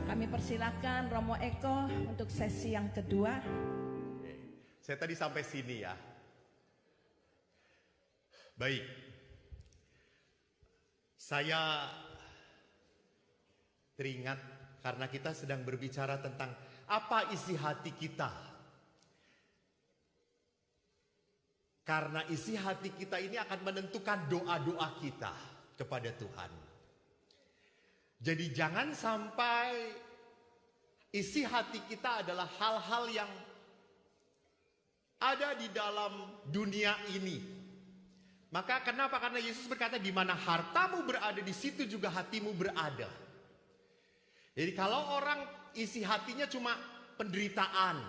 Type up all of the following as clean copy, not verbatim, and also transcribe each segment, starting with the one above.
Kami persilahkan Romo Eko untuk sesi yang kedua. Saya tadi sampai sini ya. Baik. Saya teringat karena kita sedang berbicara tentang apa isi hati kita. Karena isi hati kita ini akan menentukan doa-doa kita kepada Tuhan. Jadi jangan sampai isi hati kita adalah hal-hal yang ada di dalam dunia ini. Maka kenapa? Karena Yesus berkata di mana hartamu berada di situ juga hatimu berada. Jadi kalau orang isi hatinya cuma penderitaan,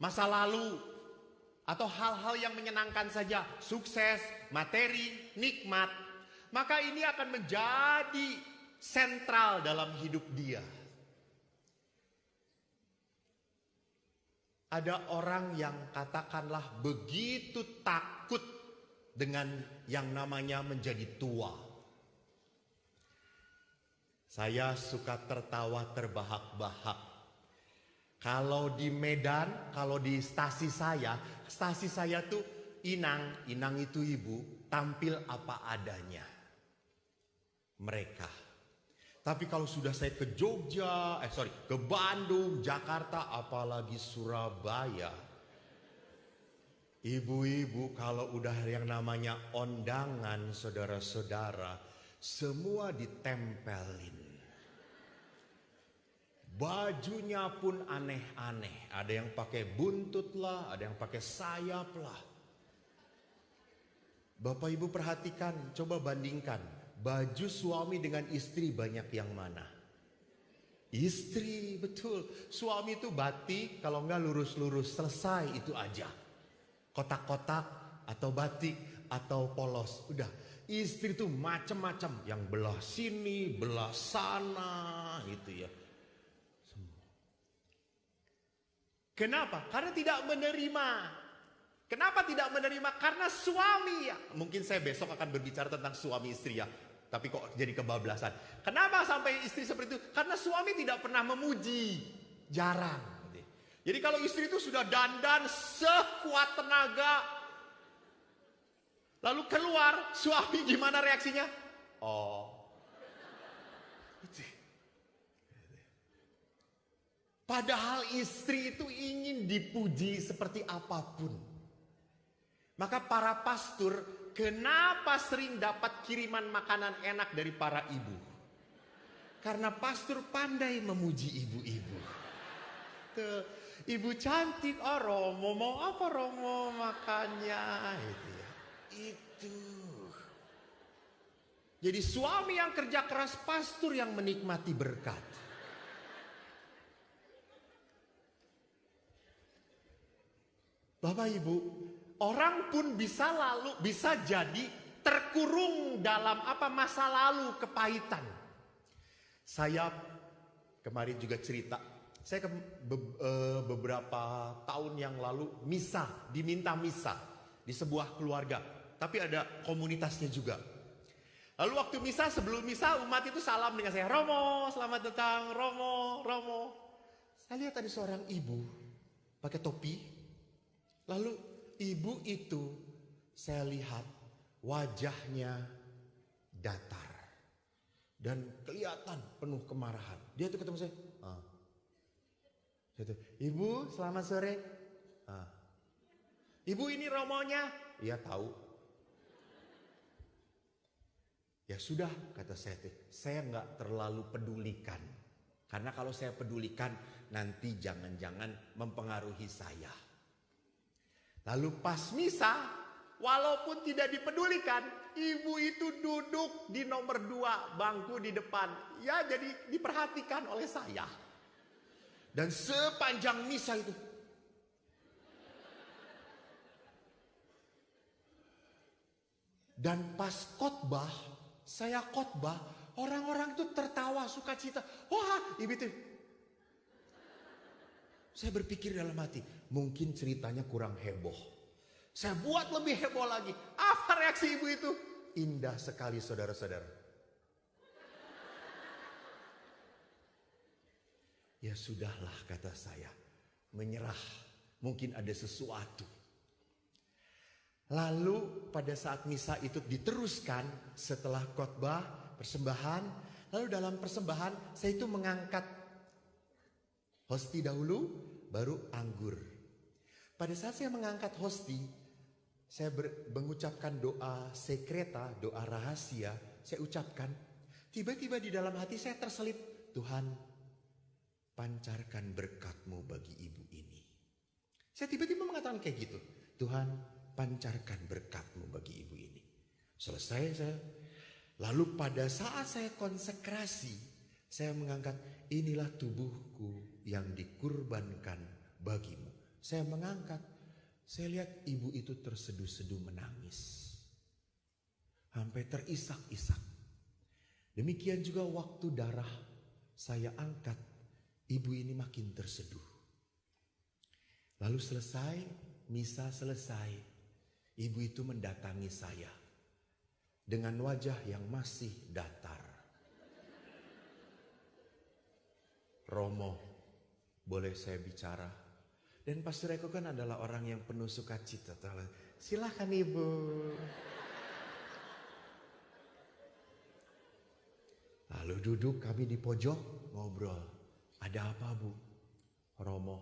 masa lalu, atau hal-hal yang menyenangkan saja, sukses, materi, nikmat, maka ini akan menjadi sentral dalam hidup dia. Ada orang yang katakanlah begitu takut dengan yang namanya menjadi tua. Saya suka tertawa terbahak-bahak. Kalau di Medan, kalau di stasi saya tuh Inang itu ibu, tampil apa adanya. Mereka. Tapi kalau sudah saya ke Jogja, ke Bandung, Jakarta, apalagi Surabaya. Ibu-ibu kalau udah yang namanya undangan saudara-saudara, semua ditempelin. Bajunya pun aneh-aneh. Ada yang pakai buntut lah, ada yang pakai sayap lah. Bapak Ibu perhatikan, coba bandingkan. Baju suami dengan istri banyak yang mana? Istri, betul. Suami itu batik, kalau enggak lurus-lurus, selesai itu aja. Kotak-kotak atau batik atau polos, udah. Istri itu macam-macam, yang belah sini, belah sana, gitu ya. Kenapa? Karena tidak menerima. Kenapa tidak menerima? Karena suami ya. Mungkin saya besok akan berbicara tentang suami istri ya. Tapi kok jadi kebablasan. Kenapa sampai istri seperti itu? Karena suami tidak pernah memuji. Jarang. Jadi kalau istri itu sudah dandan sekuat tenaga. Lalu keluar, suami gimana reaksinya? Oh. Padahal istri itu ingin dipuji seperti apapun. Maka para pastor, kenapa sering dapat kiriman makanan enak dari para ibu? Karena pastor pandai memuji ibu-ibu. Tuh, ibu cantik, oh Romo, mau apa Romo makannya? Itu ya. Itu. Jadi suami yang kerja keras, pastor yang menikmati berkat. Bapak Ibu, orang pun bisa jadi terkurung dalam masa lalu kepahitan. Saya kemarin juga cerita, saya beberapa tahun yang lalu diminta misa di sebuah keluarga, tapi ada komunitasnya juga. Lalu waktu misa, sebelum misa umat itu salam dengan saya, Romo, selamat datang, Romo. Saya lihat ada seorang ibu pakai topi. Lalu ibu itu saya lihat wajahnya datar dan kelihatan penuh kemarahan. Dia tuh ketemu saya. Ibu selamat sore. Ibu ini romonya? Iya tahu. Ya sudah kata saya nggak terlalu pedulikan. Karena kalau saya pedulikan nanti jangan-jangan mempengaruhi saya. Lalu pas misa, walaupun tidak dipedulikan, ibu itu duduk di nomor 2, bangku di depan. Ya jadi diperhatikan oleh saya. Dan sepanjang misa itu. Dan pas khotbah, saya khotbah, orang-orang itu tertawa sukacita. Wah, ibu itu. Saya berpikir dalam hati, mungkin ceritanya kurang heboh. Saya buat lebih heboh lagi. Apa reaksi ibu itu? Indah sekali saudara-saudara. Ya sudahlah, kata saya, menyerah. Mungkin ada sesuatu. Lalu pada saat misa itu diteruskan setelah khotbah, persembahan. Lalu dalam persembahan saya itu mengangkat hosti dahulu, baru anggur. Pada saat saya mengangkat hosti, saya mengucapkan doa sekreta, doa rahasia. Saya ucapkan, tiba-tiba di dalam hati saya terselip, Tuhan pancarkan berkat-Mu bagi ibu ini. Saya tiba-tiba mengatakan kayak gitu, Tuhan pancarkan berkat-Mu bagi ibu ini. Selesai saya. Lalu pada saat saya konsekrasi, saya mengangkat, inilah tubuhku yang dikurbankan bagimu. Saya mengangkat, saya lihat ibu itu terseduh-seduh menangis. Sampai terisak-isak. Demikian juga waktu darah saya angkat, ibu ini makin terseduh. Lalu selesai, misa selesai, ibu itu mendatangi saya dengan wajah yang masih datar. Romo, boleh saya bicara? Dan Pastor Eko kan adalah orang yang penuh sukacita. Silakan ibu. Lalu duduk kami di pojok ngobrol. Ada apa bu? Romo,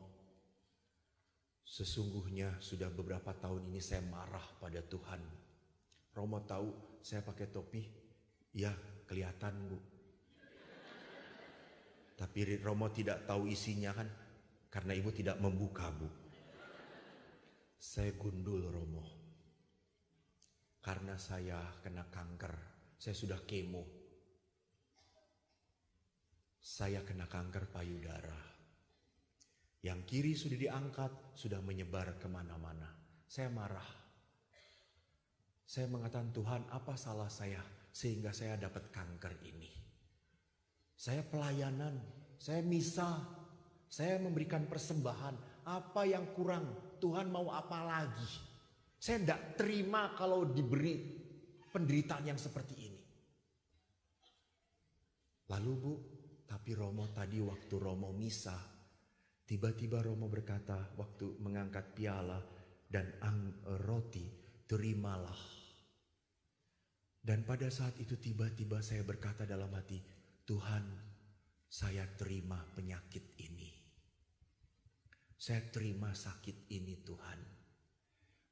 sesungguhnya sudah beberapa tahun ini saya marah pada Tuhan. Romo tahu saya pakai topi? Ya, kelihatan bu. Tapi Romo tidak tahu isinya kan? Karena ibu tidak membuka bu. Saya gundul Romo. Karena saya kena kanker. Saya sudah kemo. Saya kena kanker payudara. Yang kiri sudah diangkat, sudah menyebar kemana-mana. Saya marah. Saya mengatakan, Tuhan, apa salah saya sehingga saya dapat kanker ini? Saya pelayanan, saya misa, saya memberikan persembahan. Apa yang kurang? Tuhan mau apa lagi? Saya tidak terima kalau diberi penderitaan yang seperti ini. Lalu bu, tapi Romo tadi waktu Romo misa, tiba-tiba Romo berkata waktu mengangkat piala dan roti, terimalah. Dan pada saat itu tiba-tiba saya berkata dalam hati, Tuhan, saya terima penyakit ini. Saya terima sakit ini Tuhan.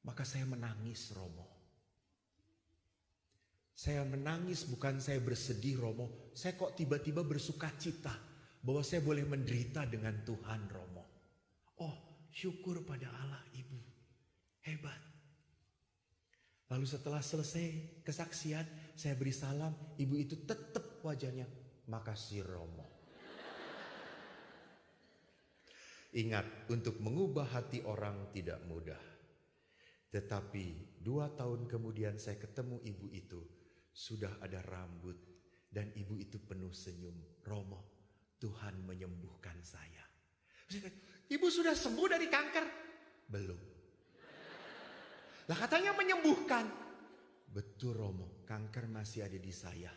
Maka saya menangis Romo. Saya menangis bukan saya bersedih Romo. Saya kok tiba-tiba bersuka cita bahwa saya boleh menderita dengan Tuhan Romo. Oh, syukur pada Allah Ibu. Hebat. Lalu setelah selesai kesaksian, saya beri salam, ibu itu tetap wajahnya, makasih Romo. Ingat, untuk mengubah hati orang tidak mudah. Tetapi 2 tahun kemudian saya ketemu ibu itu, sudah ada rambut dan ibu itu penuh senyum. Romo, Tuhan menyembuhkan saya. Ibu sudah sembuh dari kanker? Belum. Lah katanya menyembuhkan. Betul Romo, kanker masih ada di saya.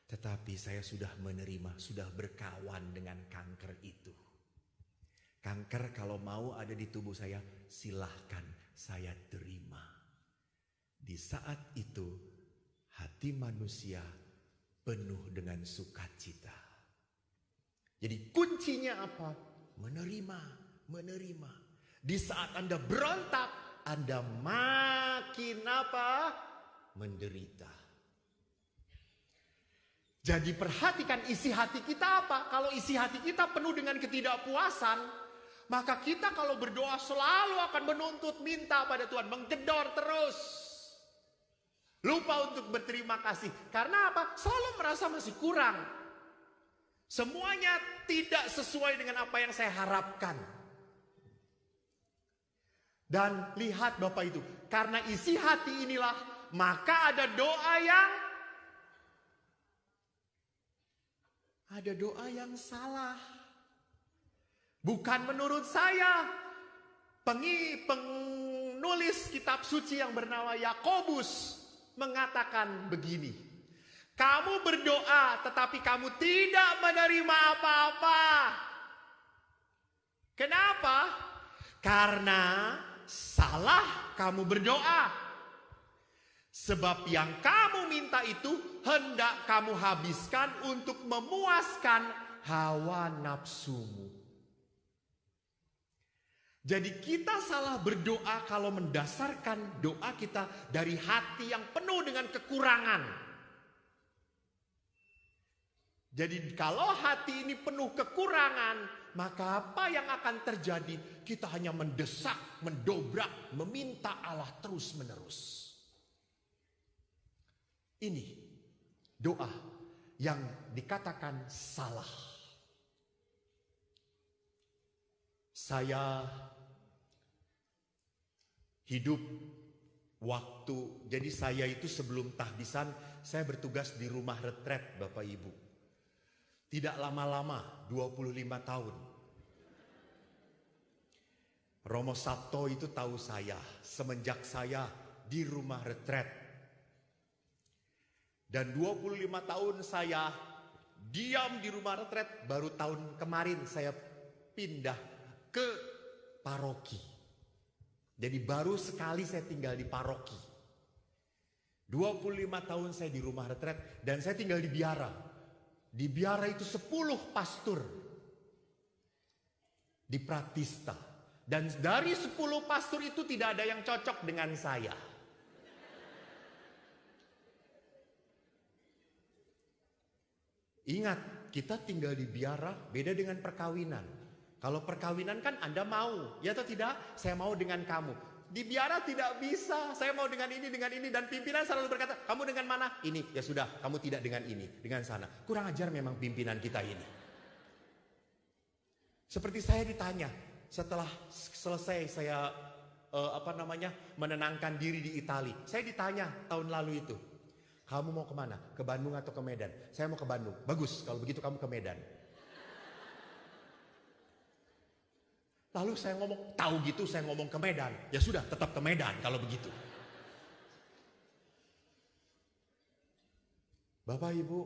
Tetapi saya sudah menerima, sudah berkawan dengan kanker itu. Kanker kalau mau ada di tubuh saya, silahkan saya terima. Di saat itu, hati manusia penuh dengan sukacita. Jadi kuncinya apa? Menerima. Di saat Anda berontak, Anda makin apa? Menderita. Jadi perhatikan isi hati kita apa? Kalau isi hati kita penuh dengan ketidakpuasan, maka kita kalau berdoa selalu akan menuntut minta pada Tuhan. Menggedor terus. Lupa untuk berterima kasih. Karena apa? Selalu merasa masih kurang. Semuanya tidak sesuai dengan apa yang saya harapkan. Dan lihat Bapak itu, karena isi hati inilah, maka ada doa yang salah. Bukan menurut saya. Penulis kitab suci yang bernama Yakobus mengatakan begini. Kamu berdoa tetapi kamu tidak menerima apa-apa. Karena salah kamu berdoa. Sebab yang kamu minta itu hendak kamu habiskan untuk memuaskan hawa nafsumu. Jadi kita salah berdoa kalau mendasarkan doa kita dari hati yang penuh dengan kekurangan. Jadi kalau hati ini penuh kekurangan, maka apa yang akan terjadi? Kita hanya mendesak, mendobrak, meminta Allah terus-menerus. Ini doa yang dikatakan salah. Saya hidup jadi saya itu sebelum tahbisan, saya bertugas di rumah retret Bapak Ibu. Tidak lama-lama, 25 tahun. Romo Sabto itu tahu saya semenjak saya di rumah retret. Dan 25 tahun saya diam di rumah retret, baru tahun kemarin saya pindah ke paroki. Jadi baru sekali saya tinggal di paroki. 25 tahun saya di rumah retret dan saya tinggal di biara. Di biara itu 10 pastor di Pratista. Dan dari 10 pastor itu tidak ada yang cocok dengan saya. Ingat, kita tinggal di biara beda dengan perkawinan. Kalau perkawinan kan Anda mau, ya atau tidak? Saya mau dengan kamu. Di biara tidak bisa, saya mau dengan ini. Dan pimpinan selalu berkata, kamu dengan mana? Ini, ya sudah, kamu tidak dengan ini, dengan sana. Kurang ajar memang pimpinan kita ini. Seperti saya ditanya, setelah selesai saya menenangkan diri di Itali. Saya ditanya tahun lalu itu, kamu mau kemana? Ke Bandung atau ke Medan? Saya mau ke Bandung. Bagus, kalau begitu kamu ke Medan. Lalu saya ngomong, tahu gitu saya ngomong ke Medan. Ya sudah, tetap ke Medan kalau begitu. Bapak Ibu,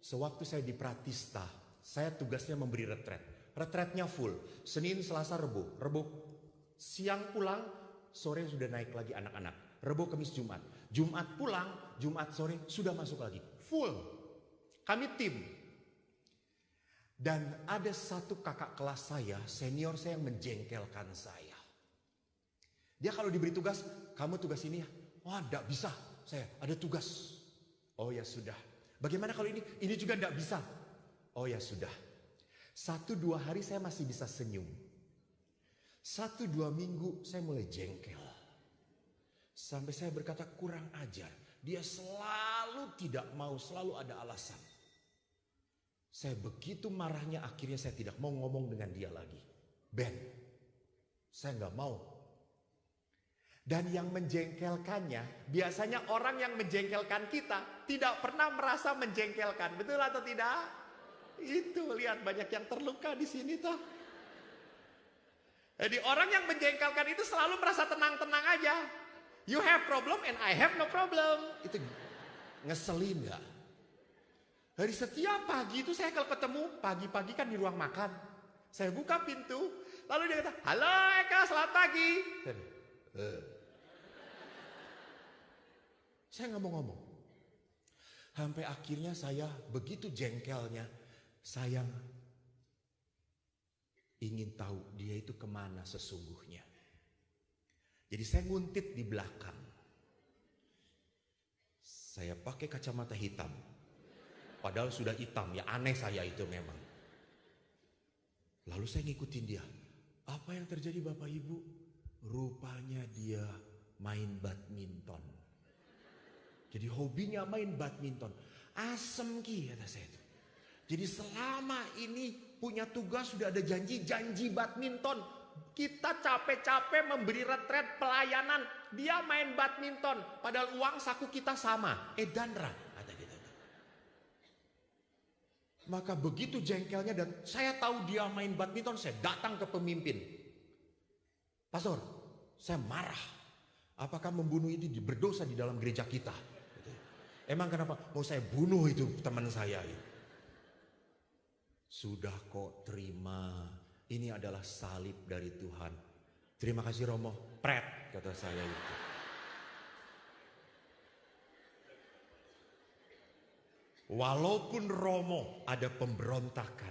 sewaktu saya di Pratista, saya tugasnya memberi retret. Retretnya full, Senin, Selasa, Rebo. Rebo siang pulang, sore sudah naik lagi anak-anak. Rebo, Kamis, Jumat. Jumat pulang, Jumat sore sudah masuk lagi. Full. Kami tim. Dan ada satu kakak kelas saya, senior saya yang menjengkelkan saya. Dia kalau diberi tugas, kamu tugas ini ya? Wah, enggak bisa. Saya ada tugas. Oh ya sudah. Bagaimana kalau ini? Ini juga enggak bisa. Oh ya sudah. 1-2 hari saya masih bisa senyum. 1-2 minggu saya mulai jengkel. Sampai saya berkata kurang ajar. Dia selalu tidak mau, selalu ada alasan. Saya begitu marahnya akhirnya saya tidak mau ngomong dengan dia lagi. Ben, saya nggak mau. Dan yang menjengkelkannya, biasanya orang yang menjengkelkan kita tidak pernah merasa menjengkelkan. Betul atau tidak? Itu lihat banyak yang terluka di sini toh. Jadi orang yang menjengkelkan itu selalu merasa tenang-tenang aja. You have problem and I have no problem. Itu ngeselin gak? Dari setiap pagi itu saya kalau ketemu, pagi-pagi kan di ruang makan. Saya buka pintu, lalu dia kata, halo Eka, selamat pagi. Saya nggak mau ngomong. Sampai akhirnya saya begitu jengkelnya, saya ingin tahu dia itu kemana sesungguhnya. Jadi saya nguntit di belakang. Saya pakai kacamata hitam. Padahal sudah hitam, ya aneh saya itu memang. Lalu saya ngikutin dia. Apa yang terjadi Bapak Ibu? Rupanya dia main badminton. Jadi hobinya main badminton. Asem ki kata saya itu. Jadi selama ini punya tugas sudah ada janji badminton. Kita capek-capek memberi retret pelayanan. Dia main badminton. Padahal uang saku kita sama. Edanra. Maka begitu jengkelnya dan saya tahu dia main badminton, saya datang ke pemimpin. Pastor, saya marah. Apakah membunuh itu berdosa di dalam gereja kita? Emang kenapa? Mau saya bunuh itu teman saya. Sudah kok terima. Ini adalah salib dari Tuhan. Terima kasih Romo, pret kata saya itu. Walaupun Romo ada pemberontakan,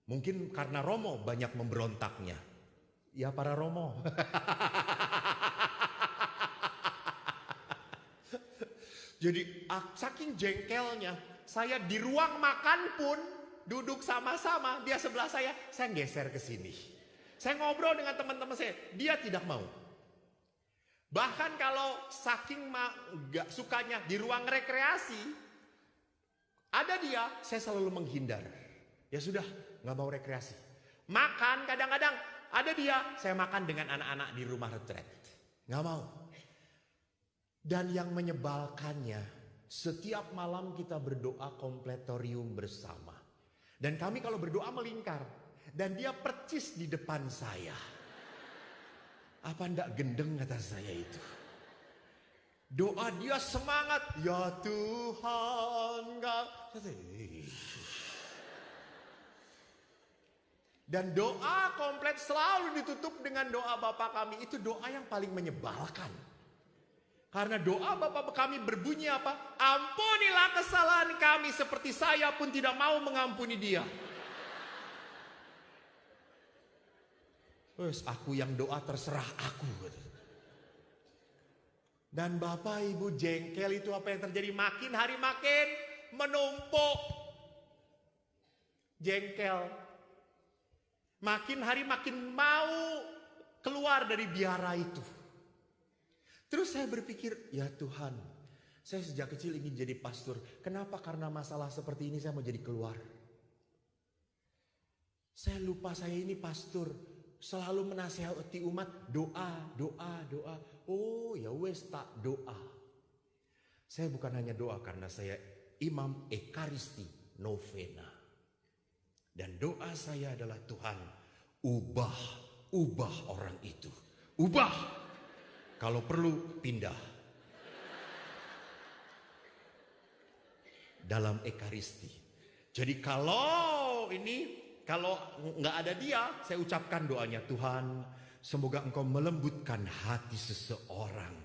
mungkin karena Romo banyak memberontaknya. Ya para Romo. Jadi saking jengkelnya, saya di ruang makan pun duduk sama-sama, dia sebelah saya geser ke sini. Saya ngobrol dengan teman-teman saya, dia tidak mau. Bahkan kalau saking gak sukanya di ruang rekreasi, ada dia, saya selalu menghindar. Ya sudah, gak mau rekreasi. Makan kadang-kadang, ada dia, saya makan dengan anak-anak di rumah retret. Gak mau. Dan yang menyebalkannya, setiap malam kita berdoa kompletorium bersama. Dan kami kalau berdoa melingkar. Dan dia percis di depan saya. Apa ndak gendeng kata saya itu. Doa dia semangat. Ya Tuhan. Dan doa komplet selalu ditutup dengan doa Bapa kami. Itu doa yang paling menyebalkan. Karena doa Bapa kami berbunyi apa? Ampunilah kesalahan kami seperti saya pun tidak mau mengampuni dia. Wes, aku yang doa terserah aku. Dan Bapak Ibu jengkel itu apa yang terjadi? Makin hari makin menumpuk. Jengkel. Makin hari makin mau keluar dari biara itu. Terus saya berpikir, ya Tuhan, saya sejak kecil ingin jadi pastor. Kenapa? Karena masalah seperti ini saya mau jadi keluar. Saya lupa saya ini pastor. Selalu menasihati umat, doa, doa, doa. Oh ya wes tak doa. Saya bukan hanya doa karena saya imam ekaristi novena. Dan doa saya adalah Tuhan, ubah orang itu. Ubah. Kalau perlu pindah. Dalam ekaristi. Jadi kalau nggak ada dia, saya ucapkan doanya, Tuhan, semoga Engkau melembutkan hati seseorang.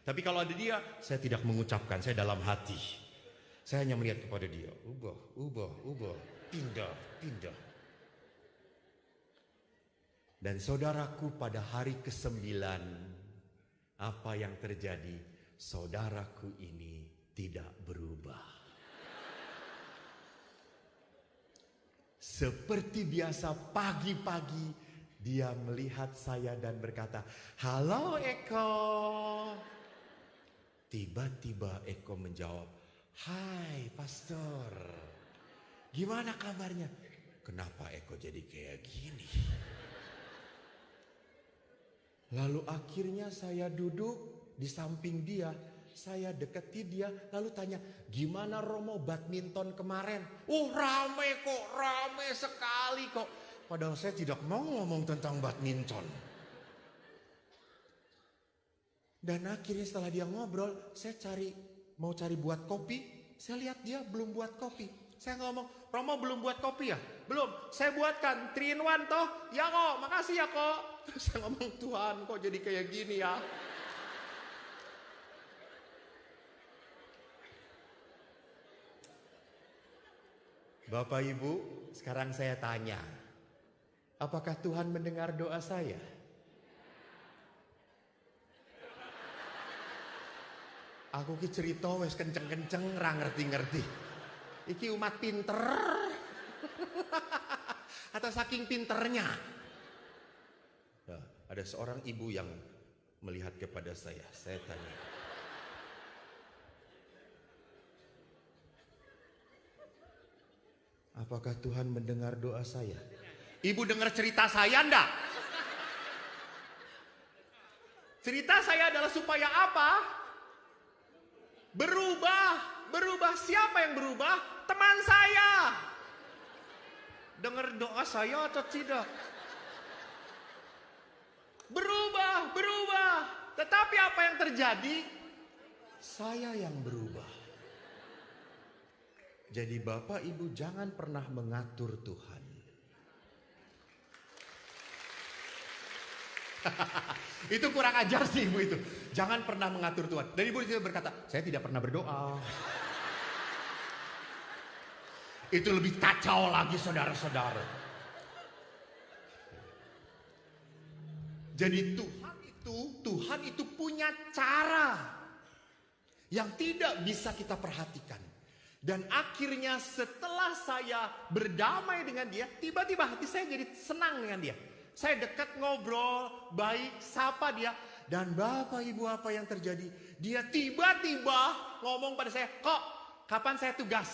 Tapi kalau ada dia, saya tidak mengucapkan, saya dalam hati. Saya hanya melihat kepada dia, ubah, pindah. Dan saudaraku, pada hari ke-9, apa yang terjadi? Saudaraku ini tidak berubah. Seperti biasa pagi-pagi dia melihat saya dan berkata, "Halo Eko." Tiba-tiba Eko menjawab, "Hai pastor, gimana kabarnya?" Kenapa Eko jadi kayak gini? Lalu akhirnya saya duduk di samping dia. Saya deketi dia lalu tanya, "Gimana Romo badminton kemarin?" "Oh rame kok, rame sekali kok." Padahal saya tidak mau ngomong tentang badminton. Dan akhirnya setelah dia ngobrol, saya mau cari buat kopi. Saya lihat dia belum buat kopi. Saya ngomong, "Romo belum buat kopi ya?" "Belum, saya buatkan 3 in 1 toh." "Ya kok, makasih ya kok." Terus saya ngomong, "Tuhan kok jadi kayak gini ya?" Bapak Ibu, sekarang saya tanya, apakah Tuhan mendengar doa saya? Aku ki cerita wis kenceng-kenceng ra ngerti-ngerti. Iki umat pinter. Atau saking pinternya. Nah, ada seorang ibu yang melihat kepada saya tanya, apakah Tuhan mendengar doa saya? Ibu dengar cerita saya enggak? Cerita saya adalah supaya apa? Berubah. Siapa yang berubah? Teman saya. Dengar doa saya atau tidak? Berubah. Tetapi apa yang terjadi? Saya yang berubah. Jadi Bapak Ibu jangan pernah mengatur Tuhan. Itu kurang ajar sih ibu itu. Jangan pernah mengatur Tuhan. Dan ibu itu berkata, saya tidak pernah berdoa. Itu lebih kacau lagi saudara-saudara. Jadi Tuhan itu punya cara yang tidak bisa kita perhatikan. Dan akhirnya setelah saya berdamai dengan dia, tiba-tiba hati saya jadi senang dengan dia. Saya dekat ngobrol, baik, sapa dia. Dan Bapak Ibu apa yang terjadi? Dia tiba-tiba ngomong pada saya, kok kapan saya tugas?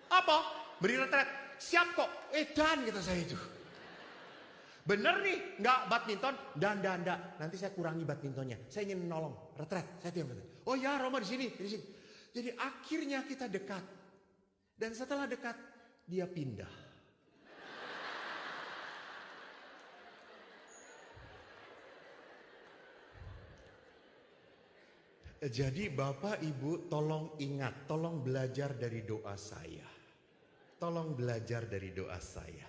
Apa? Beri retret. Siap kok. Dan kata saya itu. Bener nih, nggak badminton? Dan. Nanti saya kurangi badmintonnya. Saya ingin menolong. Retret. Saya diam. Oh ya, Roma di sini. Jadi akhirnya kita dekat. Dan setelah dekat, dia pindah. Jadi Bapak Ibu tolong ingat, tolong belajar dari doa saya. Tolong belajar dari doa saya.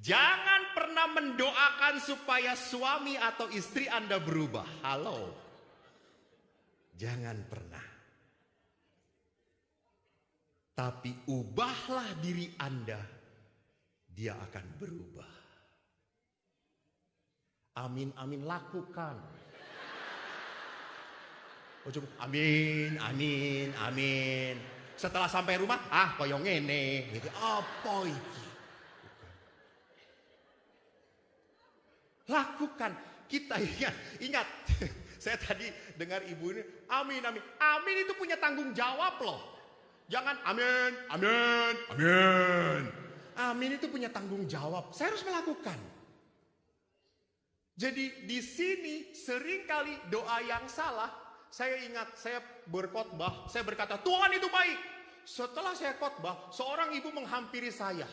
Jangan pernah mendoakan supaya suami atau istri Anda berubah. Halo. Jangan pernah. Tapi ubahlah diri Anda, dia akan berubah. Amin, amin, lakukan. Oh, coba. Amin, amin, amin. Setelah sampai rumah, koyong ngene. Gitu. Apa itu? Lakukan. Kita ingat. Saya tadi dengar ibu ini, amin, amin. Amin itu punya tanggung jawab loh. Jangan amin, amin, amin. Amin itu punya tanggung jawab. Saya harus melakukan. Jadi di sini seringkali doa yang salah. Saya ingat saya berkhotbah, saya berkata Tuhan itu baik. Setelah saya khotbah, seorang ibu menghampiri saya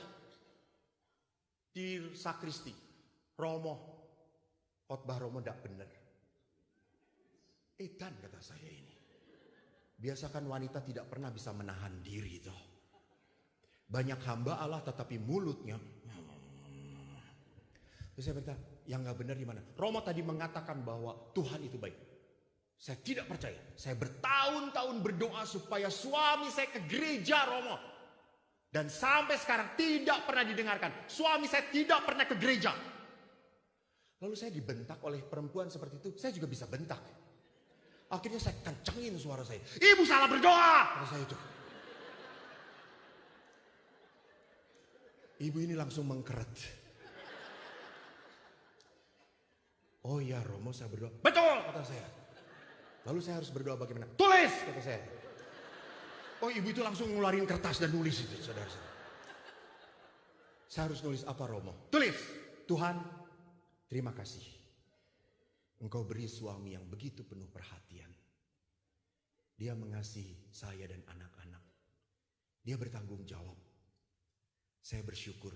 di sakristi. Romo, khotbah Romo tidak benar. Dan kata saya ini. Biasakan wanita tidak pernah bisa menahan diri toh. Banyak hamba Allah tetapi mulutnya. Terus saya berkata, yang gak benar di mana? Romo tadi mengatakan bahwa Tuhan itu baik. Saya tidak percaya. Saya bertahun-tahun berdoa supaya suami saya ke gereja, Romo. Dan sampai sekarang tidak pernah didengarkan. Suami saya tidak pernah ke gereja. Lalu saya dibentak oleh perempuan seperti itu. Saya juga bisa bentak. Akhirnya saya kencengin suara saya. Ibu salah berdoa. Kata saya itu. Ibu ini langsung mengkeret. Oh ya Romo saya berdoa. Betul kata saya. Lalu saya harus berdoa bagaimana? Tulis kata saya. Oh ibu itu langsung ngeluarin kertas dan nulis itu saudara. Saya harus nulis apa Romo? Tulis. Tuhan terima kasih. Engkau beri suami yang begitu penuh perhatian. Dia mengasihi saya dan anak-anak. Dia bertanggung jawab. Saya bersyukur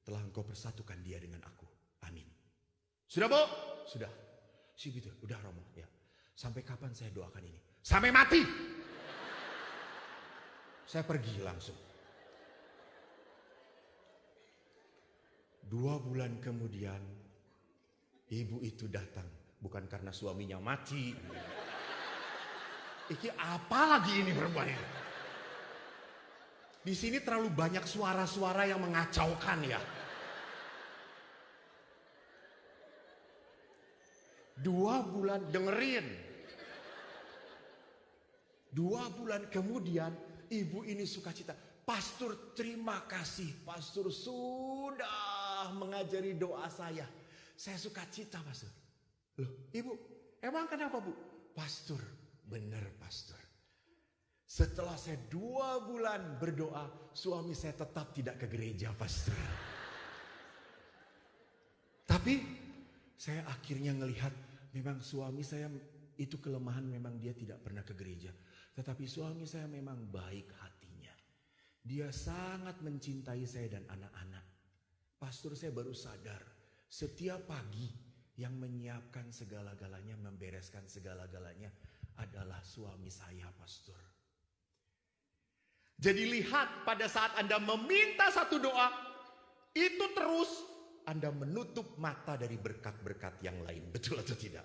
telah engkau persatukan dia dengan aku. Amin. Sudah Bu? Sudah. Sih gitu. Udah Romo ya. Sampai kapan saya doakan ini? Sampai mati. Saya pergi langsung. 2 bulan kemudian ibu itu datang. Bukan karena suaminya mati. Iki apa lagi ini perempuan ini? Di sini terlalu banyak suara-suara yang mengacaukan ya. 2 bulan dengerin. 2 bulan kemudian ibu ini sukacita. Pastor terima kasih. Pastor sudah mengajari doa saya. Saya sukacita pastor. Loh, ibu, emang kenapa bu? Pastor, benar pastor. Setelah saya 2 bulan berdoa, suami saya tetap tidak ke gereja pastor. Tapi saya akhirnya ngelihat memang suami saya itu kelemahan, memang dia tidak pernah ke gereja. Tetapi suami saya memang baik hatinya. Dia sangat mencintai saya dan anak-anak. Pastor saya baru sadar, setiap pagi yang menyiapkan segala-galanya, membereskan segala-galanya adalah suami saya, pastor. Jadi lihat pada saat Anda meminta satu doa, itu terus Anda menutup mata dari berkat-berkat yang lain. Betul atau tidak?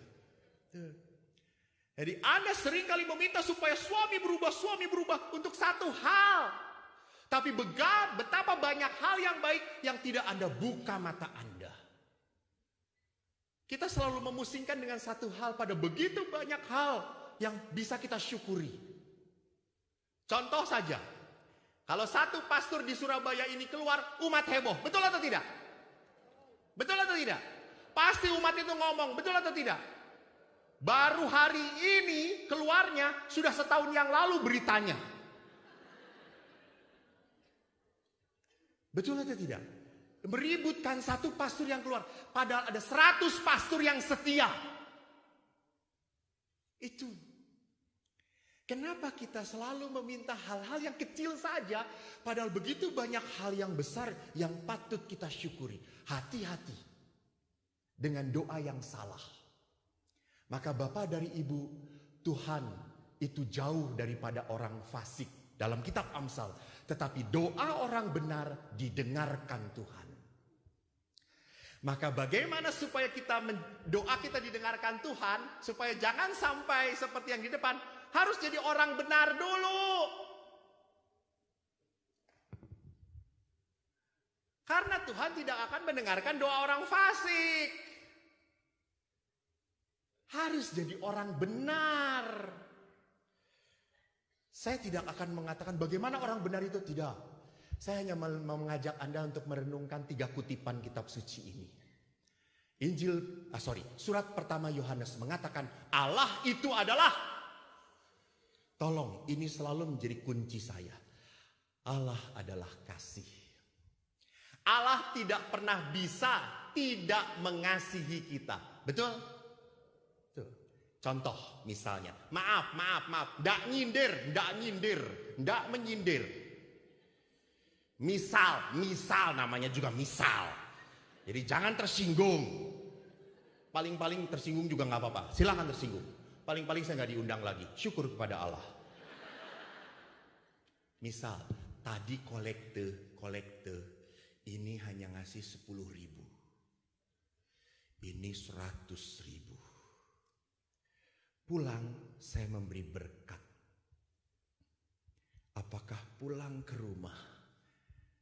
Jadi Anda seringkali meminta supaya suami berubah untuk satu hal. Tapi betapa banyak hal yang baik yang tidak Anda buka mata Anda. Kita selalu memusingkan dengan satu hal pada begitu banyak hal yang bisa kita syukuri. Contoh saja, kalau satu pastor di Surabaya ini keluar, umat heboh. Betul atau tidak? Betul atau tidak? Pasti umat itu ngomong, betul atau tidak? Baru hari ini keluarnya, sudah setahun yang lalu beritanya. Betul atau tidak? Meributkan satu pastor yang keluar, padahal ada 100 pastor yang setia. Itu. Kenapa kita selalu meminta hal-hal yang kecil saja, padahal begitu banyak hal yang besar yang patut kita syukuri. Hati-hati dengan doa yang salah. Maka Bapak dari Ibu, Tuhan itu jauh daripada orang fasik dalam kitab Amsal. Tetapi doa orang benar didengarkan Tuhan. Maka bagaimana supaya doa kita didengarkan Tuhan, supaya jangan sampai seperti yang di depan, harus jadi orang benar dulu. Karena Tuhan tidak akan mendengarkan doa orang fasik. Harus jadi orang benar. Saya tidak akan mengatakan bagaimana orang benar itu, tidak. Saya hanya mau mengajak Anda untuk merenungkan 3 kutipan kitab suci ini. Surat pertama Yohanes mengatakan Allah itu adalah, tolong ini selalu menjadi kunci saya. Allah adalah kasih. Allah tidak pernah bisa tidak mengasihi kita. Betul? Tuh. Contoh misalnya, maaf, ndak menyindir. Misal namanya juga misal. Jadi jangan tersinggung. Paling-paling tersinggung juga nggak apa-apa. Silakan tersinggung. Paling-paling saya nggak diundang lagi. Syukur kepada Allah. Misal tadi kolekte ini hanya ngasih 10.000. Ini 100.000. Pulang saya memberi berkat. Apakah pulang ke rumah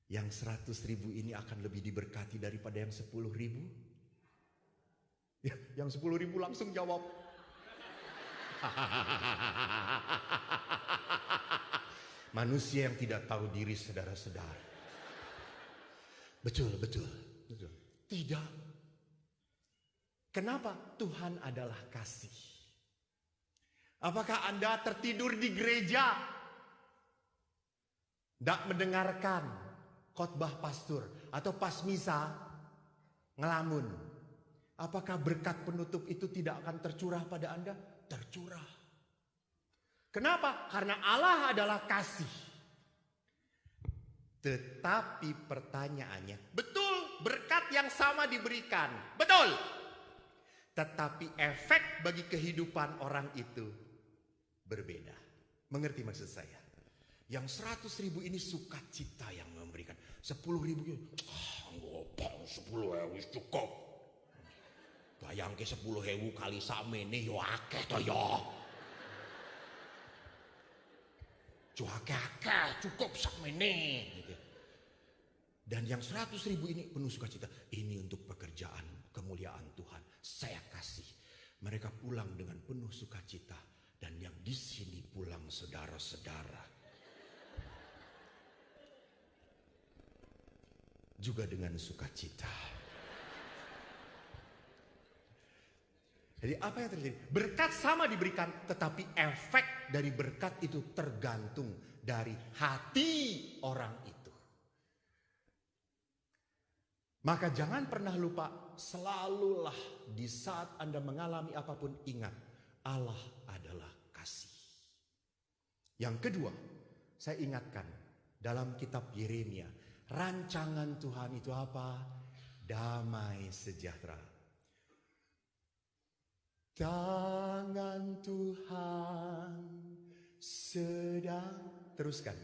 yang 100.000 ini akan lebih diberkati daripada yang 10.000? Ya, yang 10.000 langsung jawab. Manusia yang tidak tahu diri, saudara-saudara. Betul. Tidak. Kenapa? Tuhan adalah kasih. Apakah Anda tertidur di gereja, tidak mendengarkan khotbah pastor atau pas misa ngelamun? Apakah berkat penutup itu tidak akan tercurah pada Anda? Tercurah. Kenapa? Karena Allah adalah kasih. Tetapi pertanyaannya, betul berkat yang sama diberikan. Betul. Tetapi efek bagi kehidupan orang itu berbeda. Mengerti maksud saya? Yang 100.000 ini sukacita yang memberikan. 10.000 ngopong 10.000 cukup. Bayangke 10.000 kali sakmene yo akeh to yo. Akeh cukup sakmene gitu. Dan yang 100.000 ini penuh sukacita. Ini untuk pekerjaan kemuliaan Tuhan. Saya kasih. Mereka pulang dengan penuh sukacita. Dan yang di sini pulang saudara-saudara juga dengan sukacita. Jadi apa yang terjadi? Berkat sama diberikan, tetapi efek dari berkat itu tergantung dari hati orang itu. Maka jangan pernah lupa, selalulah di saat Anda mengalami apapun, ingat Allah adalah kasih. Yang kedua, saya ingatkan dalam kitab Yeremia, rancangan Tuhan itu apa? Damai sejahtera. Tangan Tuhan sedang, teruskan.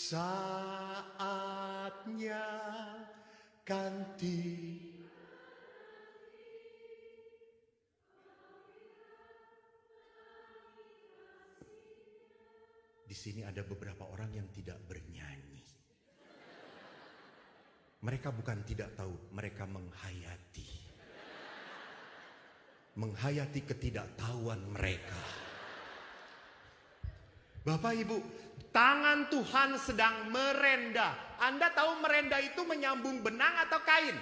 saatnya ganti. Di sini ada beberapa orang yang tidak bernyanyi. Mereka bukan tidak tahu, mereka menghayati. Menghayati ketidaktahuan mereka. Bapak Ibu, tangan Tuhan sedang merendah. Anda tahu merendah itu menyambung benang atau kain?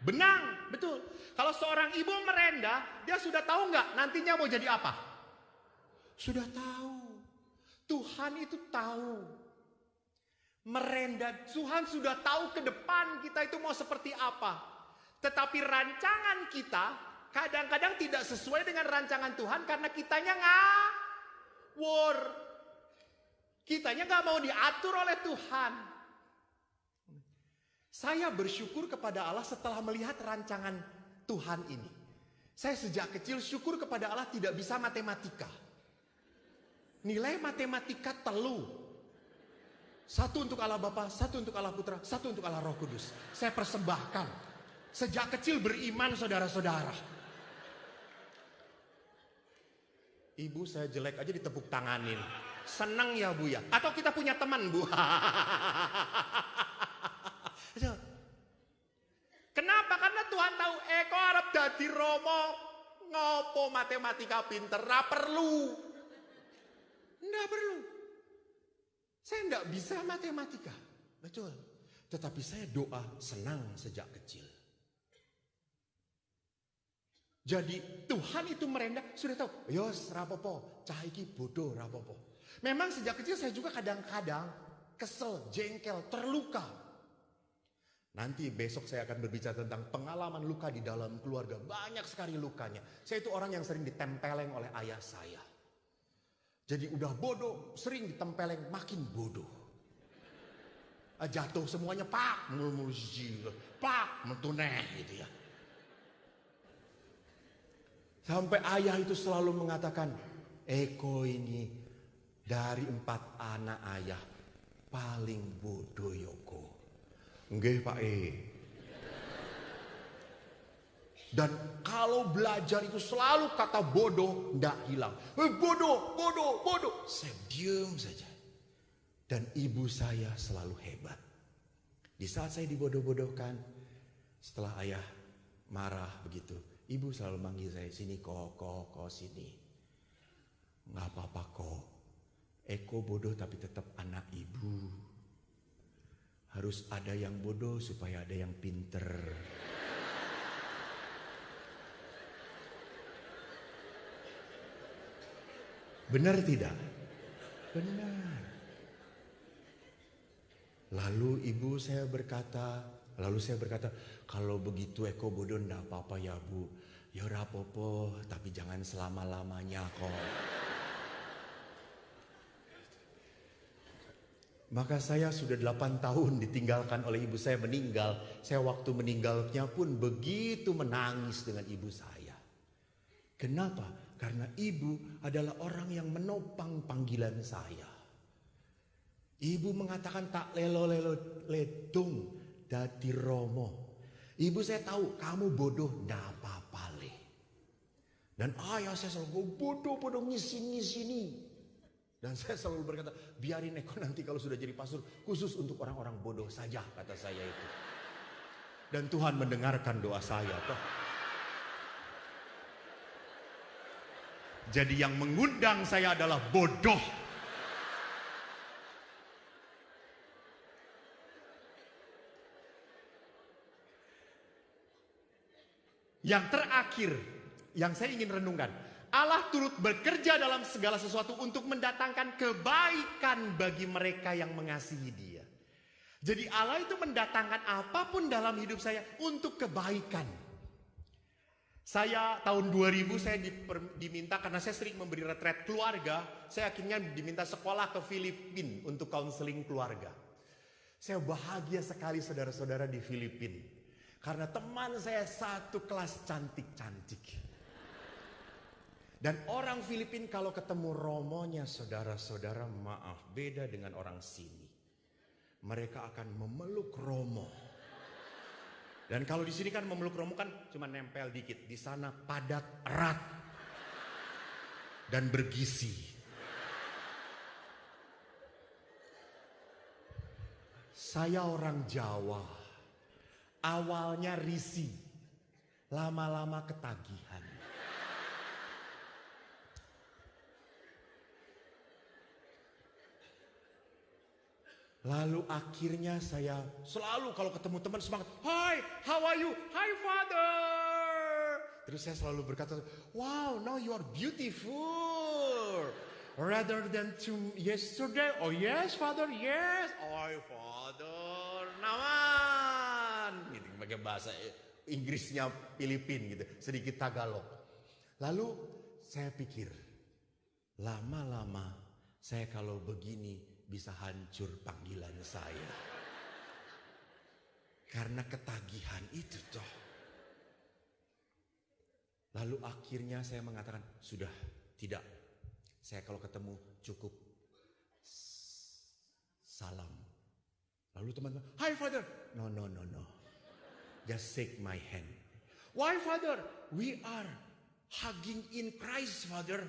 Benang, betul. Kalau seorang ibu merendah, dia sudah tahu nggak nantinya mau jadi apa? Sudah tahu. Tuhan itu tahu. Merendah, Tuhan sudah tahu ke depan kita itu mau seperti apa. Tetapi rancangan kita kadang-kadang tidak sesuai dengan rancangan Tuhan karena kitanya ngawur. Kitanya nggak mau diatur oleh Tuhan. Saya bersyukur kepada Allah setelah melihat rancangan Tuhan ini. Saya sejak kecil syukur kepada Allah tidak bisa matematika. Nilai matematika telu. Satu untuk Allah Bapa, satu untuk Allah Putra, satu untuk Allah Roh Kudus. Saya persembahkan. Sejak kecil beriman saudara-saudara. Ibu saya jelek aja ditepuk tanganin. Senang ya Bu ya. Atau kita punya teman Bu. Kenapa? Karena Tuhan tahu Eko arep dadi Romo. Ngopo matematika pinter? Ra perlu. Nggak perlu. Saya nggak bisa matematika. Betul. Tetapi saya doa senang sejak kecil. Jadi Tuhan itu merendah sudah tahu. Yos rapopo, cah iki bodoh rapopo. Memang sejak kecil saya juga kadang-kadang kesel, jengkel, terluka. Nanti besok saya akan berbicara tentang pengalaman luka di dalam keluarga. Banyak sekali lukanya. Saya itu orang yang sering ditempeleng oleh ayah saya. Jadi udah bodoh, sering ditempeleng makin bodoh. Jatuh semuanya pak, mulu-mulu pak, mentuneh gitu ya. Sampai ayah itu selalu mengatakan, Eko ini dari 4 anak ayah paling bodoh Yoko. Nggih Pak E. Dan kalau belajar itu selalu kata bodoh, ndak hilang. Bodoh, bodoh, bodoh. Saya diam saja. Dan ibu saya selalu hebat. Di saat saya dibodoh-bodohkan, setelah ayah marah begitu, ibu selalu manggil saya, sini kok, sini. Nggak apa-apa kok. Eko bodoh tapi tetap anak ibu. Harus ada yang bodoh supaya ada yang pinter. Benar tidak? Benar. Lalu saya berkata, kalau begitu Eko bodoh enggak apa-apa ya Bu. Ya rapopo, tapi jangan selama-lamanya kok. Maka saya sudah 8 tahun ditinggalkan oleh ibu saya meninggal. Saya waktu meninggalnya pun begitu menangis dengan ibu saya. Kenapa? Karena ibu adalah orang yang menopang panggilan saya. Ibu mengatakan tak lelo-lelo ledung dadi Romo. Ibu saya tahu kamu bodoh, ndak apa-apa le. Dan ayah saya selalu bodoh ngisi-ngisini. Dan saya selalu berkata, biarin Eko nanti kalau sudah jadi pastor khusus untuk orang-orang bodoh saja, kata saya itu. Dan Tuhan mendengarkan doa saya toh. Jadi yang mengundang saya adalah bodoh. Yang terakhir, yang saya ingin renungkan. Allah turut bekerja dalam segala sesuatu untuk mendatangkan kebaikan bagi mereka yang mengasihi Dia. Jadi Allah itu mendatangkan apapun dalam hidup saya untuk kebaikan. Saya tahun 2000 saya diminta, karena saya sering memberi retret keluarga, saya akhirnya diminta sekolah ke Filipina untuk konseling keluarga. Saya bahagia sekali saudara-saudara di Filipina. Karena teman saya satu kelas cantik-cantik. Dan orang Filipina kalau ketemu romonya, saudara-saudara, maaf, beda dengan orang sini. Mereka akan memeluk romo. Dan kalau di sini kan memeluk romo kan cuma nempel dikit. Di sana padat, erat, dan bergizi. Saya orang Jawa. Awalnya risih, lama-lama ketagihan. Lalu akhirnya saya selalu kalau ketemu teman semangat. Hi, how are you? Hi, Father. Terus saya selalu berkata, wow, now you are beautiful. Rather than yesterday. Oh yes, Father, yes. Oh, Father, naman. Gitu, pakai bahasa Inggrisnya Filipin gitu, sedikit Tagalog. Lalu saya pikir, lama-lama saya kalau begini bisa hancur panggilan saya. Karena ketagihan itu toh. Lalu akhirnya saya mengatakan, sudah, tidak. Saya kalau ketemu cukup salam. Lalu teman-teman, hi Father. No. Just shake my hand. Why Father? We are hugging in Christ, Father.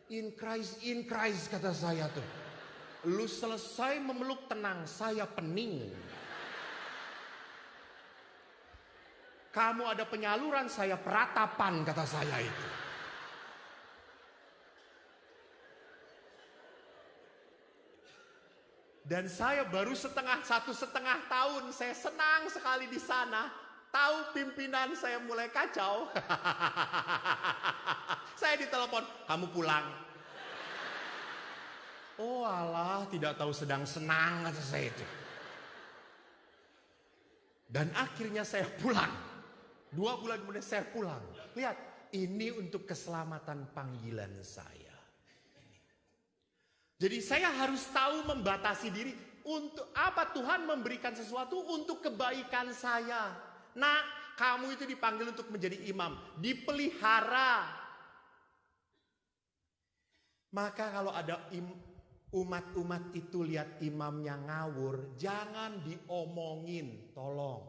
In Christ kata saya tuh. Lu selesai memeluk, tenang, saya pening. Kamu ada penyaluran, saya peratapan, kata saya itu. Dan saya baru 1,5 tahun, saya senang sekali di sana. Tahu pimpinan saya mulai kacau. Saya ditelepon, kamu pulang. Oh alah, tidak tahu sedang senang, kata saya itu. Dan akhirnya saya pulang. 2 bulan kemudian saya pulang. Lihat, ini untuk keselamatan panggilan saya. Jadi saya harus tahu membatasi diri. Untuk apa Tuhan memberikan sesuatu untuk kebaikan saya. Nah, kamu itu dipanggil untuk menjadi imam. Dipelihara. Maka kalau ada umat-umat itu lihat imamnya ngawur, jangan diomongin, tolong.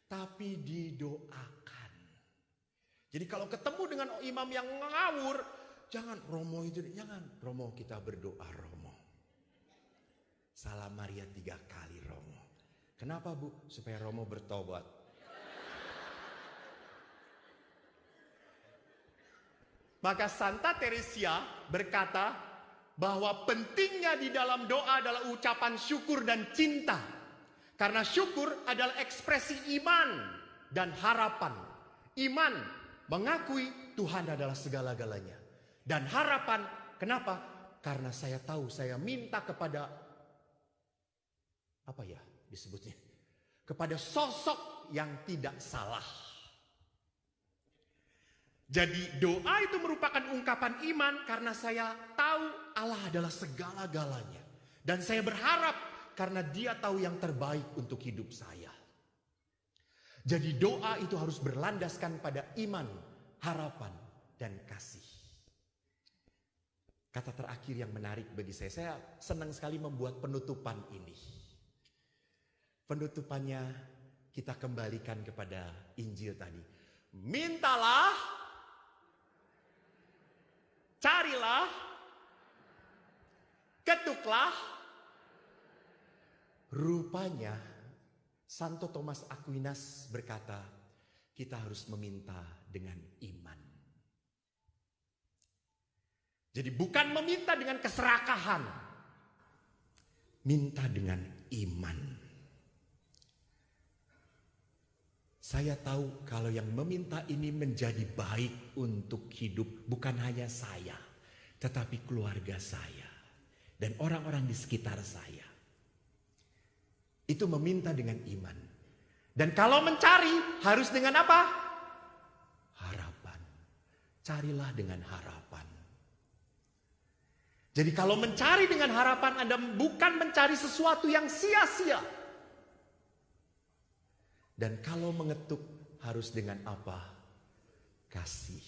Tapi didoakan. Jadi kalau ketemu dengan imam yang ngawur, jangan Romo itu, jangan. Romo, kita berdoa Romo. Salam Maria 3 kali Romo. Kenapa Bu? Supaya Romo bertobat. Maka Santa Teresia berkata, bahwa pentingnya di dalam doa adalah ucapan syukur dan cinta. Karena syukur adalah ekspresi iman dan harapan. Iman mengakui Tuhan adalah segala-galanya. Dan harapan, kenapa? Karena saya tahu saya minta kepada, apa ya disebutnya? Kepada sosok yang tidak salah. Jadi doa itu merupakan ungkapan iman karena saya tahu Allah adalah segala-galanya. Dan saya berharap karena Dia tahu yang terbaik untuk hidup saya. Jadi doa itu harus berlandaskan pada iman, harapan, dan kasih. Kata terakhir yang menarik bagi saya senang sekali membuat penutupan ini. Penutupannya kita kembalikan kepada Injil tadi. Mintalah, carilah, ketuklah. Rupanya Santo Thomas Aquinas berkata, kita harus meminta dengan iman. Jadi bukan meminta dengan keserakahan, minta dengan iman. Saya tahu kalau yang meminta ini menjadi baik untuk hidup bukan hanya saya, tetapi keluarga saya dan orang-orang di sekitar saya. Itu meminta dengan iman. Dan kalau mencari harus dengan apa? Harapan. Carilah dengan harapan. Jadi kalau mencari dengan harapan, Anda bukan mencari sesuatu yang sia-sia. Dan kalau mengetuk harus dengan apa? Kasih.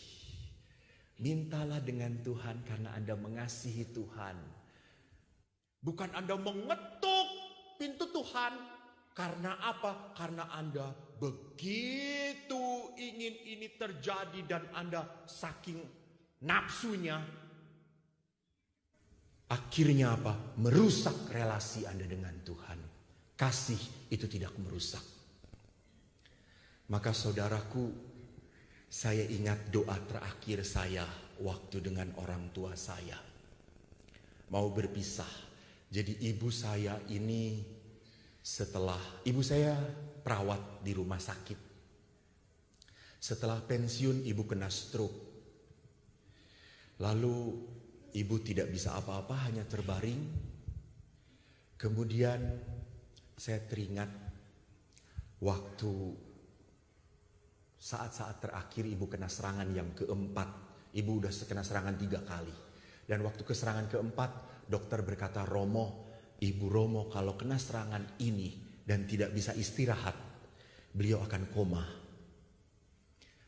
Mintalah dengan Tuhan karena Anda mengasihi Tuhan. Bukan Anda mengetuk pintu Tuhan. Karena apa? Karena Anda begitu ingin ini terjadi dan Anda saking nafsunya. Akhirnya apa? Merusak relasi Anda dengan Tuhan. Kasih itu tidak merusak. Maka saudaraku, saya ingat doa terakhir saya waktu dengan orang tua saya. Mau berpisah. Jadi ibu saya ini setelah ibu saya perawat di rumah sakit. Setelah pensiun ibu kena stroke. Lalu ibu tidak bisa apa-apa, hanya terbaring. Kemudian saya teringat waktu saat-saat terakhir ibu kena serangan yang keempat. Ibu udah kena serangan 3 kali. Dan waktu ke serangan keempat, dokter berkata, Ibu Romo kalau kena serangan ini dan tidak bisa istirahat, beliau akan koma.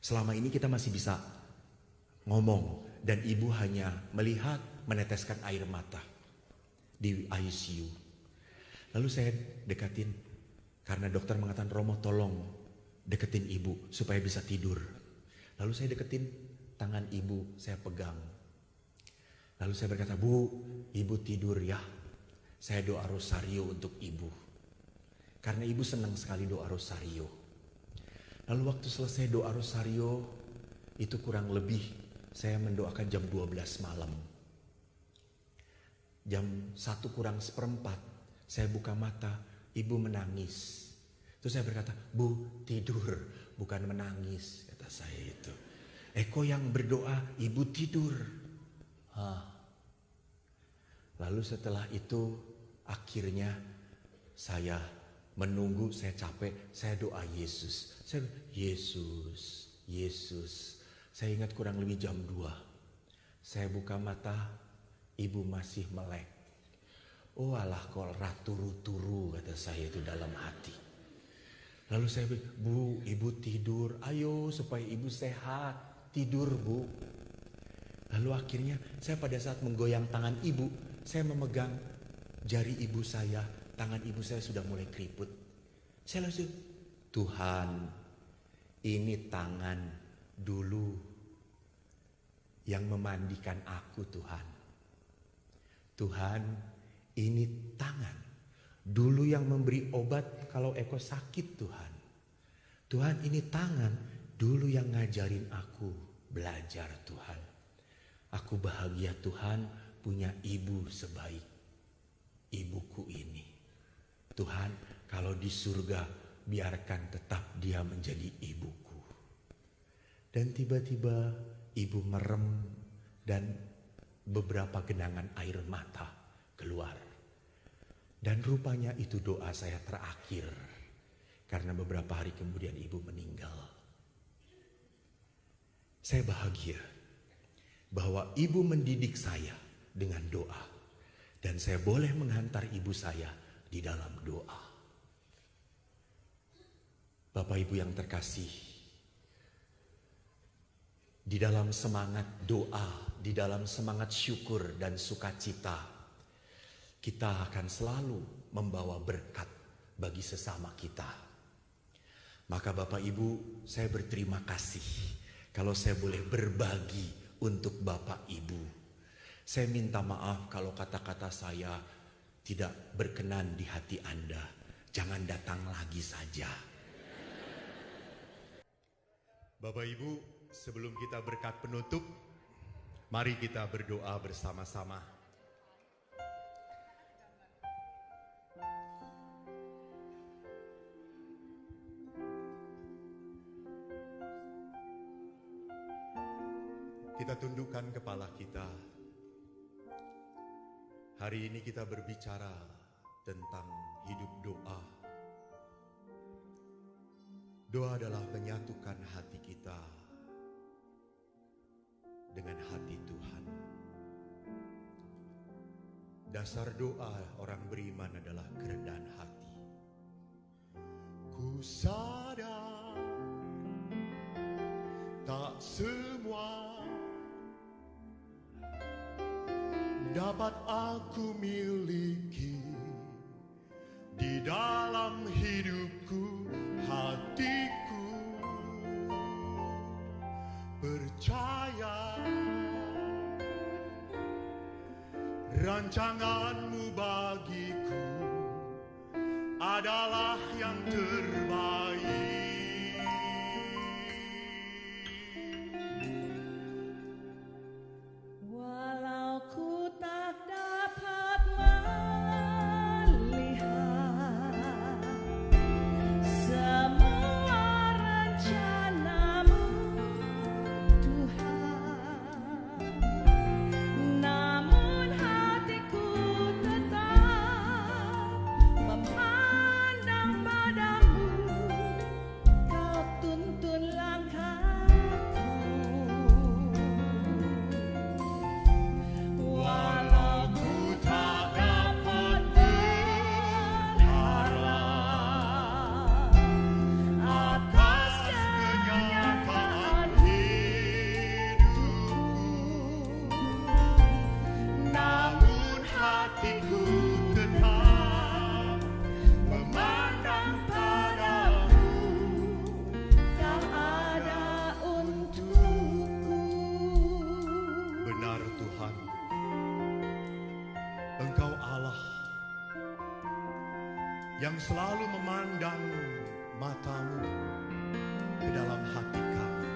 Selama ini kita masih bisa ngomong dan ibu hanya melihat meneteskan air mata di ICU. Lalu saya dekatin karena dokter mengatakan, Romo tolong deketin ibu supaya bisa tidur. Lalu saya deketin tangan ibu, saya pegang. Lalu saya berkata, Bu, ibu tidur ya. Saya doa rosario untuk ibu. Karena ibu senang sekali doa rosario. Lalu waktu selesai doa rosario, itu kurang lebih saya mendoakan jam 12 malam. Jam 1 kurang seperempat, saya buka mata, ibu menangis. Terus saya berkata, Bu, tidur, bukan menangis, kata saya itu. Kok yang berdoa, ibu tidur. Lalu setelah itu akhirnya saya menunggu, saya capek, saya doa Yesus. Saya Yesus, Yesus. Saya ingat kurang lebih jam 2. Saya buka mata, ibu masih melek. Oh alah kol raturu-turu, kata saya itu dalam hati. Lalu saya bilang, Bu, ibu tidur, ayo supaya ibu sehat, tidur Bu. Lalu akhirnya saya pada saat menggoyang tangan ibu, saya memegang jari ibu saya, tangan ibu saya sudah mulai keriput. Saya langsung, Tuhan, ini tangan dulu yang memandikan aku Tuhan. Tuhan, ini tangan dulu yang memberi obat kalau Eko sakit Tuhan. Tuhan, ini tangan dulu yang ngajarin aku belajar Tuhan. Aku bahagia Tuhan punya ibu sebaik ibuku ini. Tuhan, kalau di surga biarkan tetap dia menjadi ibuku. Dan tiba-tiba ibu merem dan beberapa genangan air mata keluar. Dan rupanya itu doa saya terakhir. Karena beberapa hari kemudian ibu meninggal. Saya bahagia bahwa ibu mendidik saya dengan doa. Dan saya boleh menghantar ibu saya di dalam doa. Bapak Ibu yang terkasih, di dalam semangat doa, di dalam semangat syukur dan sukacita, kita akan selalu membawa berkat bagi sesama kita. Maka Bapak Ibu, saya berterima kasih kalau saya boleh berbagi untuk Bapak Ibu. Saya minta maaf kalau kata-kata saya tidak berkenan di hati Anda. Jangan datang lagi saja. Bapak Ibu, sebelum kita berkat penutup, mari kita berdoa bersama-sama. Kita tundukkan kepala kita. Hari ini kita berbicara tentang hidup doa. Doa adalah menyatukan hati kita dengan hati Tuhan. Dasar doa orang beriman adalah kerendahan hati. Ku sadar tak semua dapat aku miliki di dalam hidupku, hatiku percaya rancanganmu bagiku adalah yang terbaik. Walau ku tak dapat melihat semua rencanamu, Tuhan, namun hatiku tetap memandang padamu. Kau tuntun langkahku. Walau ku tak dapat berharap atas kenyataan hidupku, namun hatiku tetap memandang padamu. Kau ada untukku. Benar Tuhan, Engkau Allah yang selalu memandang matamu ke dalam hati kami.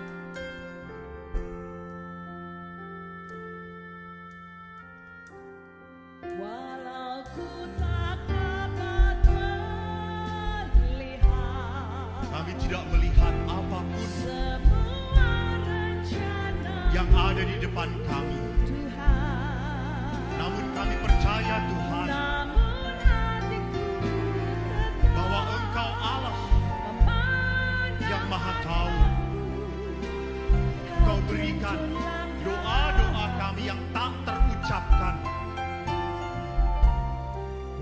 Walau ku tak dapat melihat Kami tidak melihat apapun semua rencana yang ada di depan kami, Tuhan, namun kami percaya Tuhan namun hatiku tetap bahwa Engkau Allah memandang yang Maha Tahu. Kau berikan doa-doa kami yang tak terucapkan,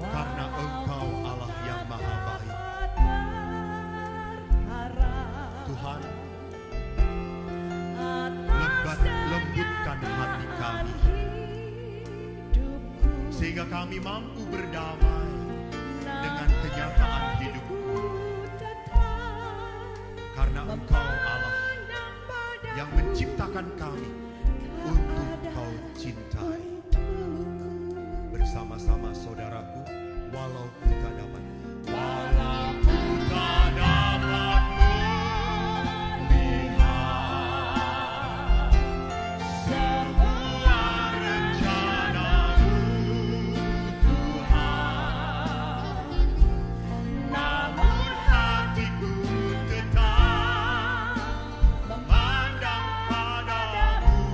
karena Engkau Allah yang Maha Baik. Tuhan, lembutkan hati kami sehingga kami mampu berdamai dengan kenyataan hidup, karena Engkau Allah yang menciptakan kami untuk Kau cintai. Bersama-sama saudaraku, walau ku tak dapat melihat semua rencanamu, Tuhan, namun hatiku tetap memandang padamu.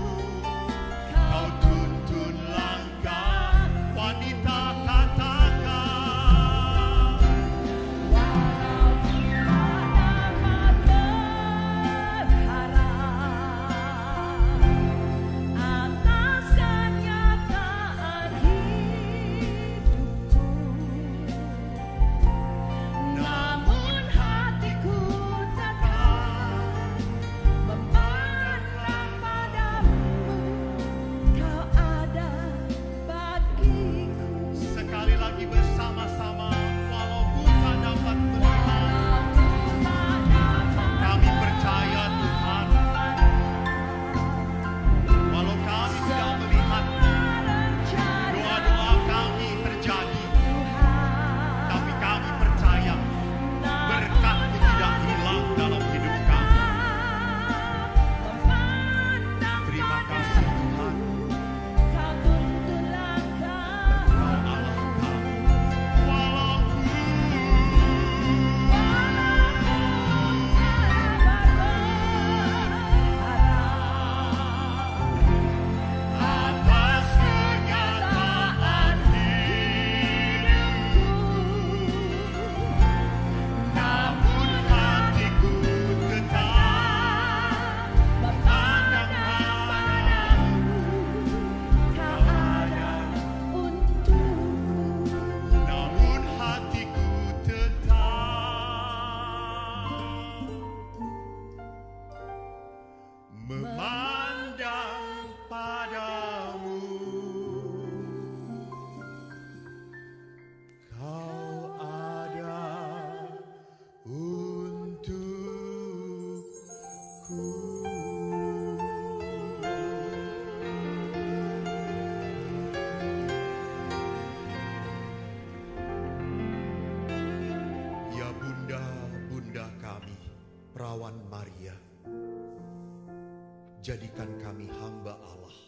jadikan kami hamba Allah.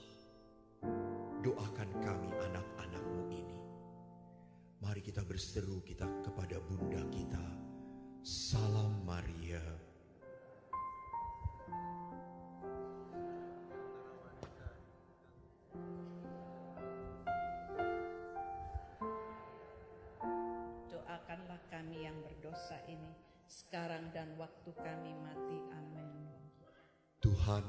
Doakan kami anak-anak-Mu ini. Mari kita berseru kita kepada Bunda kita. Salam Maria. Doakanlah kami yang berdosa ini, sekarang dan waktu kami mati. Amin. Tuhan,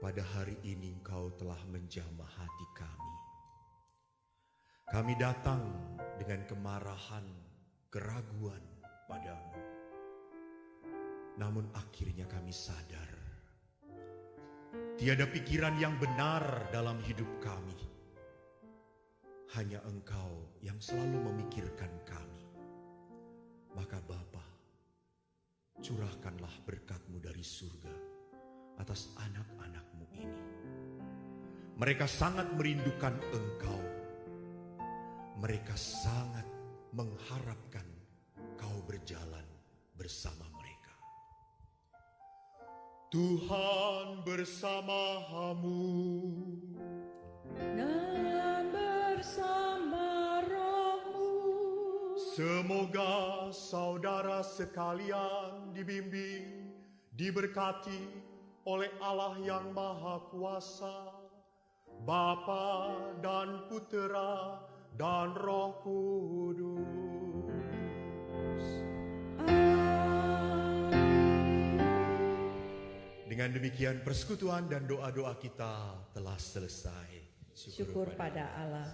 pada hari ini Engkau telah menjamah hati kami. Kami datang dengan kemarahan, keraguan padamu. Namun akhirnya kami sadar, tiada pikiran yang benar dalam hidup kami. Hanya Engkau yang selalu memikirkan kami. Maka Bapa, curahkanlah berkat-Mu dari surga atas anak-anak-Mu ini. Mereka sangat merindukan Engkau. Mereka sangat mengharapkan Kau berjalan bersama mereka. Tuhan bersamamu Dan bersama rohmu. Semoga saudara sekalian dibimbing, diberkati oleh Allah yang Maha Kuasa, Bapa dan Putera dan Roh Kudus. Dengan demikian persekutuan dan doa-doa kita telah selesai. Syukur pada Allah.